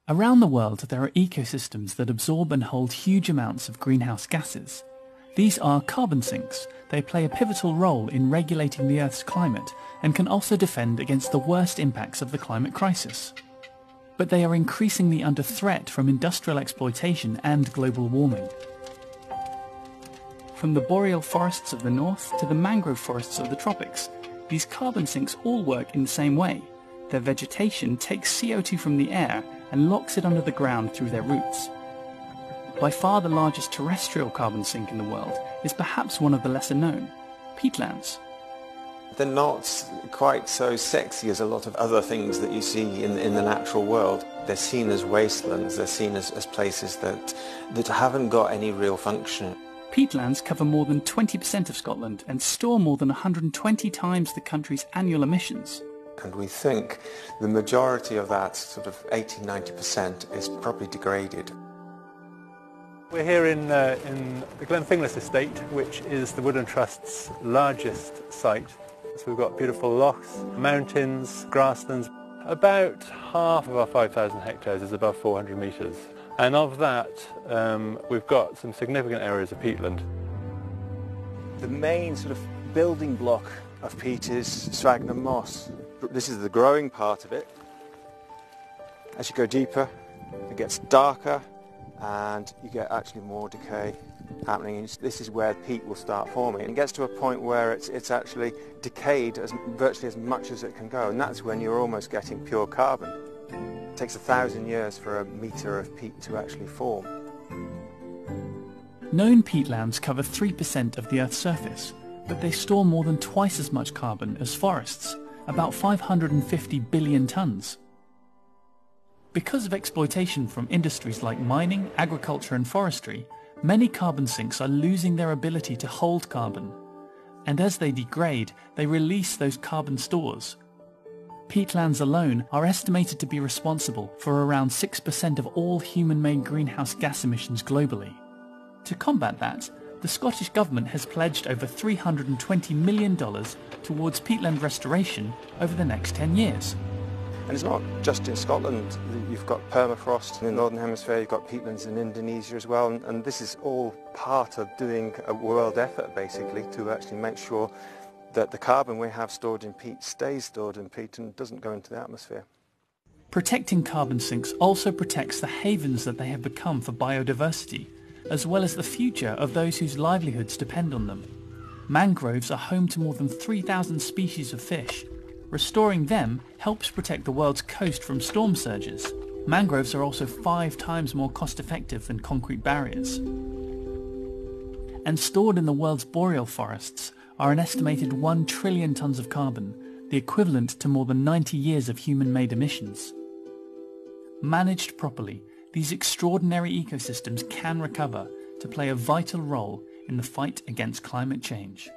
Around the world there are ecosystems that absorb and hold huge amounts of greenhouse gases. These are carbon sinks. They play a pivotal role in regulating the Earth's climate and can also defend against the worst impacts of the climate crisis. But they are increasingly under threat from industrial exploitation and global warming. From the boreal forests of the north to the mangrove forests of the tropics, these carbon sinks all work in the same way. Their vegetation takes CO2 from the air and locks it under the ground through their roots. By far the largest terrestrial carbon sink in the world is perhaps one of the lesser known, peatlands. They're not quite so sexy as a lot of other things that you see in the natural world. They're seen as wastelands, they're seen as places that haven't got any real function. Peatlands cover more than 20% of Scotland and store more than 120 times the country's annual emissions. And we think the majority of that, sort of 80–90%, is probably degraded. We're here in the Glenfinglas estate, which is the Woodland Trust's largest site. So we've got beautiful lochs, mountains, grasslands. About half of our 5,000 hectares is above 400 metres. And of that, we've got some significant areas of peatland. The main sort of building block of peat is sphagnum moss. This is the growing part of it. As you go deeper, it gets darker and you get actually more decay happening. And this is where peat will start forming. It gets to a point where it's actually decayed virtually as much as it can go, and that's when you're almost getting pure carbon. It takes 1,000 years for a metre of peat to actually form. Known peatlands cover 3% of the Earth's surface, but they store more than twice as much carbon as forests, about 550 billion tonnes. Because of exploitation from industries like mining, agriculture and forestry, many carbon sinks are losing their ability to hold carbon. And as they degrade, they release those carbon stores. Peatlands alone are estimated to be responsible for around 6% of all human-made greenhouse gas emissions globally. To combat that, the Scottish Government has pledged over $320 million towards peatland restoration over the next 10 years. And it's not just in Scotland. You've got permafrost in the Northern Hemisphere, you've got peatlands in Indonesia as well, and this is all part of doing a world effort basically to actually make sure that the carbon we have stored in peat stays stored in peat and doesn't go into the atmosphere. Protecting carbon sinks also protects the havens that they have become for biodiversity, as well as the future of those whose livelihoods depend on them. Mangroves are home to more than 3,000 species of fish. Restoring them helps protect the world's coast from storm surges. Mangroves are also 5 times more cost-effective than concrete barriers. And stored in the world's boreal forests are an estimated 1 trillion tonnes of carbon, the equivalent to more than 90 years of human-made emissions. Managed properly, these extraordinary ecosystems can recover to play a vital role in the fight against climate change.